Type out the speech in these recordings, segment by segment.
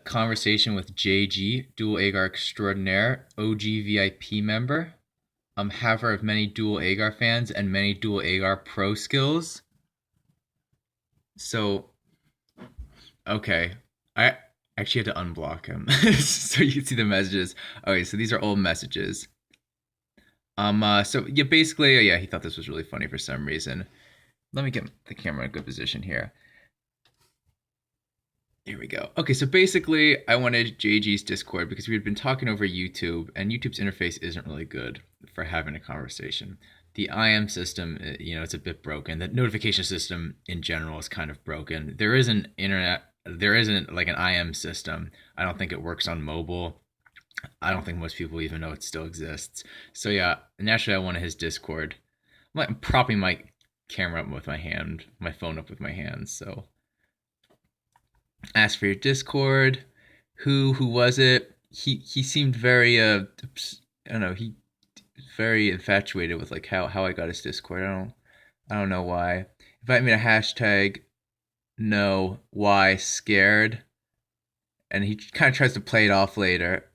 conversation with JG, Dual Agar Extraordinaire, OG VIP member, haver of many Dual Agar fans and many Dual Agar pro skills. So, okay. I actually had to unblock him so you can see the messages. Okay, so these are old messages. So yeah, basically, yeah, he thought this was really funny for some reason. Let me get the camera in a good position here. Here we go. Okay, so basically, I wanted JG's Discord because we had been talking over YouTube, and YouTube's interface isn't really good for having a conversation. The IM system, it's a bit broken. The notification system in general is kind of broken. There isn't like an IM system. I don't think it works on mobile. I don't think most people even know it still exists. So yeah, naturally, I wanted his Discord. I'm propping my camera up with my hand, my phone up with my hands, so asked for your Discord. Who was it? He seemed very I don't know, he very infatuated with like how I got his Discord. I don't know why. Invite me to hashtag no why scared, and he kind of tries to play it off later.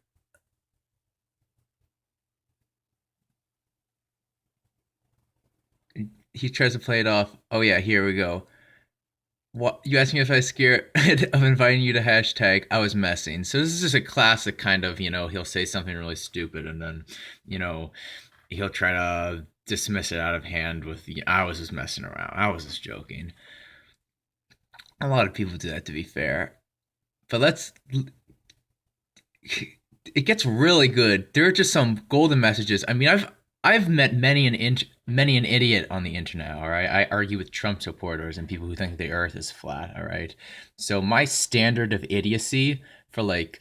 He tries to play it off. Oh yeah, here we go. What you asked me if I was scared of inviting you to hashtag I was messing. So this is just a classic kind of, he'll say something really stupid and then, you know, he'll try to dismiss it out of hand with I was just messing around. I was just joking. A lot of people do that to be fair. But let's it gets really good. There are just some golden messages. I mean, I've met many an idiot on the internet. All right, I argue with Trump supporters and people who think the Earth is flat. All right, so my standard of idiocy for like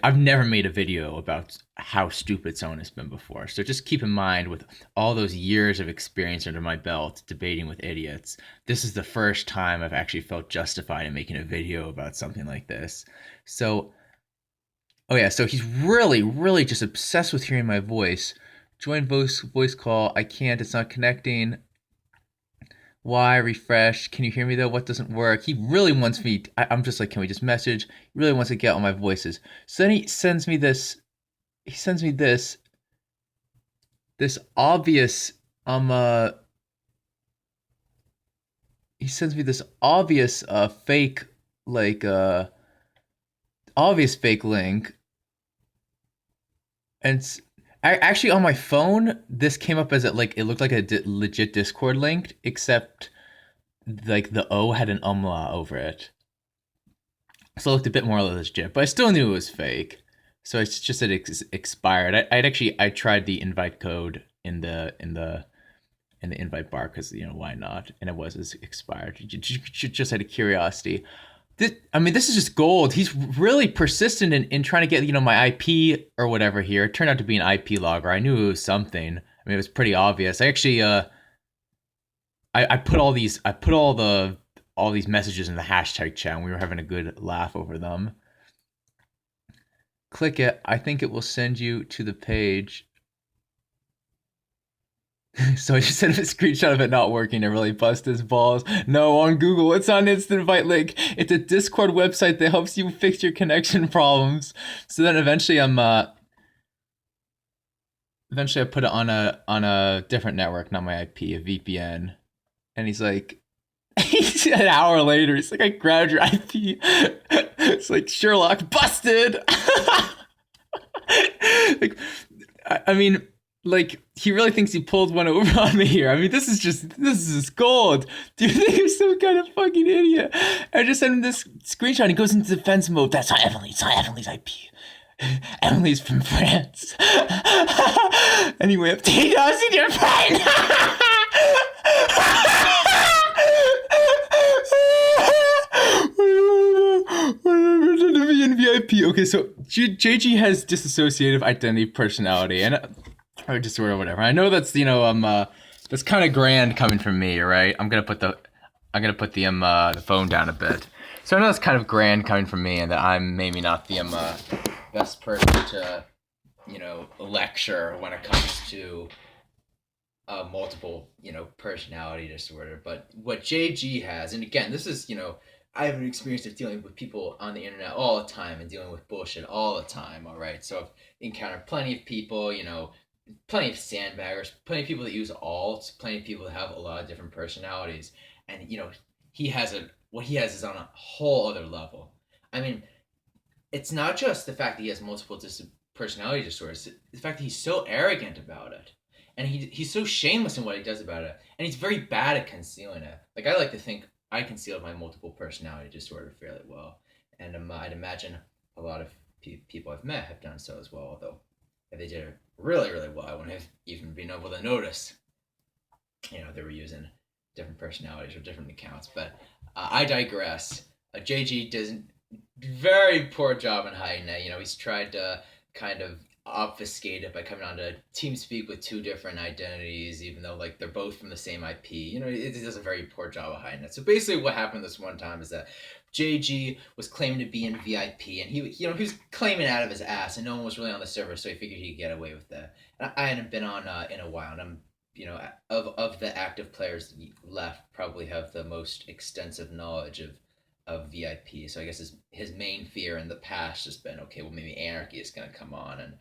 I've never made a video about how stupid someone has been before. So just keep in mind with all those years of experience under my belt debating with idiots, this is the first time I've actually felt justified in making a video about something like this. So oh yeah, so he's really, really just obsessed with hearing my voice. Join voice call. I can't. It's not connecting. Why refresh? Can you hear me though? What doesn't work? He really wants me. I'm just like, can we just message? He really wants to get all my voices. So then he sends me this. He sends me this obvious he sends me this obvious fake like obvious fake link and actually on my phone this came up as it looked like a legit Discord link, except like the O had an umlaut over it, so it looked a bit more legit, but I still knew it was fake. So it's just that it expired. I tried the invite code in the invite bar because why not, and it was expired. Just out of curiosity. This is just gold. He's really persistent in trying to get my IP or whatever here. It turned out to be an IP logger. I knew it was something. I mean, it was pretty obvious. I actually I put all these messages in the hashtag chat, and we were having a good laugh over them. Click it. I think it will send you to the page. So I just sent him a screenshot of it not working and really bust his balls. No, on Google, it's on Instant Invite Link. It's a Discord website that helps you fix your connection problems. So then eventually I put it on a different network, not my IP, a VPN. And he's like, he's an hour later, he's like, I grabbed your IP. It's like Sherlock busted. Like, I mean, like he really thinks he pulled one over on me here. I mean, this is just gold. Do you think I'm some kind of fucking idiot? I just sent him this screenshot. He goes into defense mode. That's not Emily's IP. Emily's from France. Anyway, update us in your friend. VIP. Okay, so JG has dissociative identity personality and or disorder, or whatever. I know that's that's kind of grand coming from me, right? I'm gonna put the phone down a bit. So I know that's kind of grand coming from me, and that I'm maybe not the best person to lecture when it comes to multiple personality disorder. But what JG has, and again, this is I have an experience of dealing with people on the internet all the time and dealing with bullshit all the time. All right, so I've encountered plenty of people, plenty of sandbaggers, plenty of people that use alts, plenty of people that have a lot of different personalities, and he has a what he has is on a whole other level. I mean, it's not just the fact that he has multiple personality disorders; it's the fact that he's so arrogant about it, and he's so shameless in what he does about it, and he's very bad at concealing it. Like I like to think I concealed my multiple personality disorder fairly well, and I'd imagine a lot of people I've met have done so as well. Although if they did it really, really well, I wouldn't have even been able to notice. They were using different personalities or different accounts. But I digress. JG does a very poor job in hiding it. He's tried to kind of obfuscate it by coming on to TeamSpeak with two different identities, even though like they're both from the same IP. It does a very poor job of hiding it. So basically, what happened this one time is that JG was claiming to be in VIP, and he was claiming out of his ass, and no one was really on the server, so he figured he'd get away with that. And I hadn't been on in a while, and I'm of the active players left, probably have the most extensive knowledge of VIP. So I guess his main fear in the past has been, okay, well maybe Anarchy is going to come on,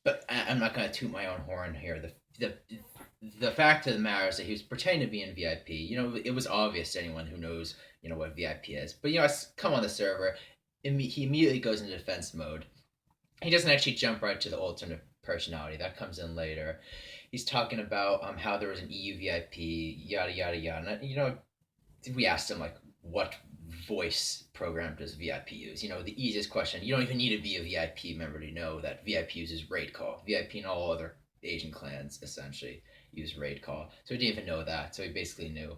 but I'm not going to toot my own horn here. The fact of the matter is that he was pretending to be in VIP. It was obvious to anyone who knows what VIP is. But I come on the server, he immediately goes into defense mode. He doesn't actually jump right to the alternate personality. That comes in later. He's talking about how there was an EU VIP, yada yada yada. And, we asked him like, what voice program does VIP use? The easiest question. You don't even need to be a VIP member to know that VIP uses raid call. VIP and all other Asian clans essentially use raid call. So we didn't even know that. So we basically knew.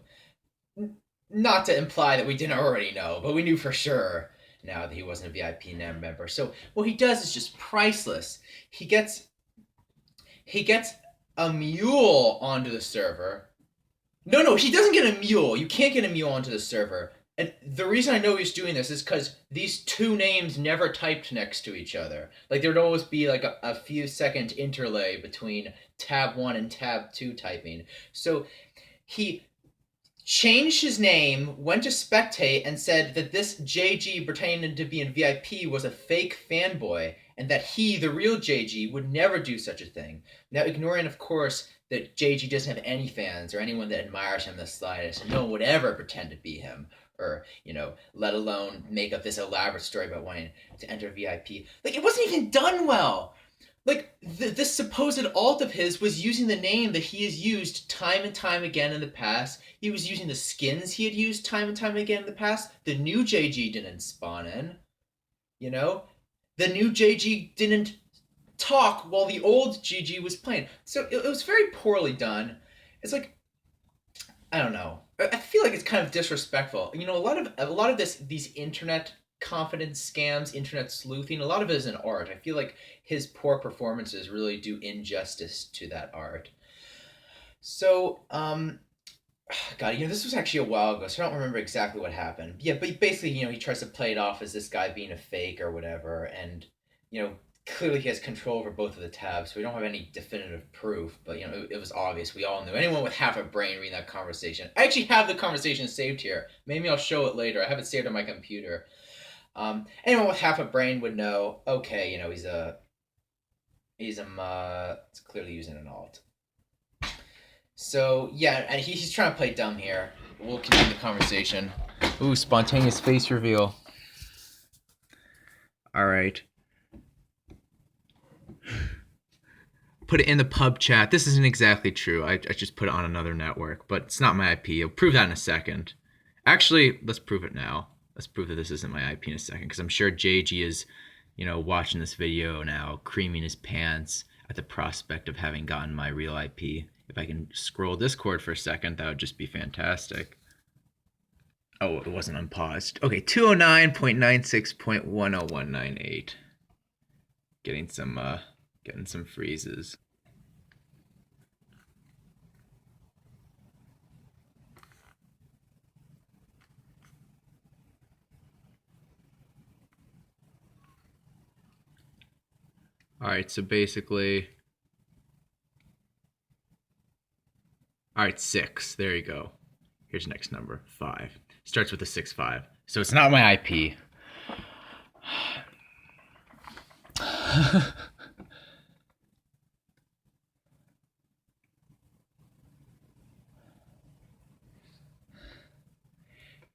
Not to imply that we didn't already know, but we knew for sure now that he wasn't a VIP member. So what he does is just priceless. He gets a mule onto the server. No, he doesn't get a mule. You can't get a mule onto the server. And the reason I know he's doing this is because these two names never typed next to each other. Like there'd always be like a few second interlay between tab 1 and tab 2 typing. So he changed his name, went to spectate, and said that this JG pretending to be in VIP was a fake fanboy, and that he, the real JG, would never do such a thing. Now, ignoring, of course, that JG doesn't have any fans or anyone that admires him the slightest, and no one would ever pretend to be him, or, let alone make up this elaborate story about wanting to enter VIP. Like, it wasn't even done well. Like, this supposed alt of his was using the name that he has used time and time again in the past. He was using the skins he had used time and time again in the past. The new JG didn't spawn in. The new JG didn't talk while the old GG was playing. So it was very poorly done. It's like, I don't know. I feel like it's kind of disrespectful. A lot of these internet confidence scams, internet sleuthing, a lot of it is an art. I feel like his poor performances really do injustice to that art. So, God, this was actually a while ago, so I don't remember exactly what happened. Yeah, but basically, he tries to play it off as this guy being a fake or whatever, and, clearly he has control over both of the tabs, so we don't have any definitive proof, but, it was obvious. We all knew. Anyone with half a brain reading that conversation. I actually have the conversation saved here. Maybe I'll show it later. I have it saved on my computer. Anyone with half a brain would know, okay, he's clearly using an alt. So, yeah, and he's trying to play dumb here. We'll continue the conversation. Ooh, spontaneous face reveal. All right. Put it in the pub chat. This isn't exactly true. I just put it on another network, but it's not my IP. I'll prove that in a second. Actually, let's prove it now. Let's prove that this isn't my IP in a second, because I'm sure JG is, watching this video now, creaming his pants at the prospect of having gotten my real IP. If I can scroll Discord for a second, that would just be fantastic. Oh, it wasn't unpaused. Okay, 209.96.10198. Getting some freezes. All right, so basically, all right, 6. There you go. Here's next number, 5. Starts with a 6-5. So it's not my IP.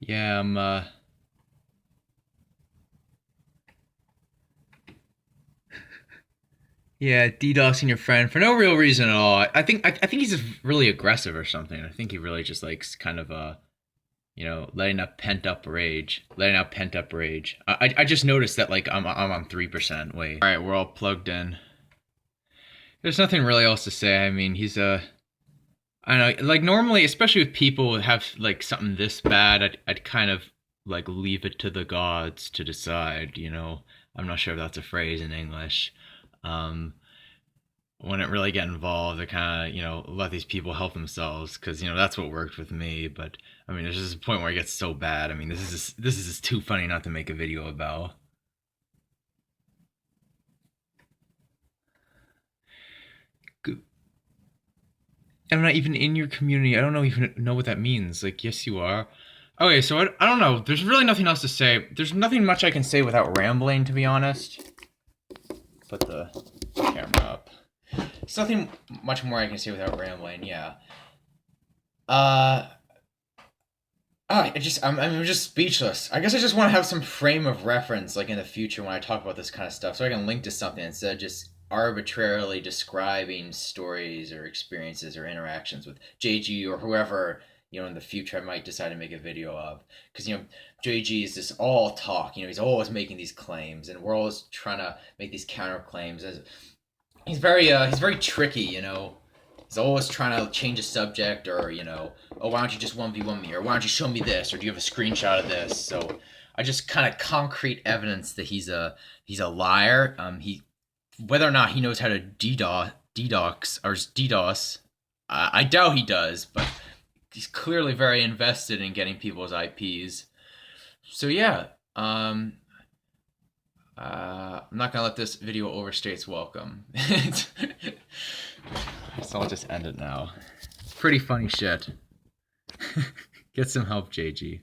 Yeah, yeah, DDoSing your friend for no real reason at all. I think he's just really aggressive or something. I think he really just likes kind of letting out pent up rage. I just noticed that like I'm on 3%. Wait, all right, we're all plugged in. There's nothing really else to say. I mean, he's a I don't know, like normally, especially with people who have like something this bad, I'd kind of like leave it to the gods to decide. I'm not sure if that's a phrase in English. Um, wouldn't really get involved. I kind of, let these people help themselves because that's what worked with me. But I mean, there's just a point where it gets so bad. I mean, this is just too funny not to make a video about. I'm not even in your community. I don't even know what that means. Like, yes, you are. Okay, so I don't know. There's really nothing else to say. There's nothing much I can say without rambling, to be honest. Put the camera up. There's nothing much more I can say without rambling. Yeah. Uh, I'm just speechless. I guess I just want to have some frame of reference, like in the future when I talk about this kind of stuff, so I can link to something instead of just arbitrarily describing stories or experiences or interactions with JG or whoever in the future I might decide to make a video of. Because JG is just all talk. He's always making these claims, and we're always trying to make these counterclaims. As he's very tricky. He's always trying to change a subject, or oh, why don't you just 1v1 me, or why don't you show me this, or do you have a screenshot of this? So I just kind of concrete evidence that he's a liar. He Whether or not he knows how to DDoS, I doubt he does, but he's clearly very invested in getting people's IPs. So yeah, I'm not gonna let this video overstay its welcome. So I'll just end it now. Pretty funny shit. Get some help, JG.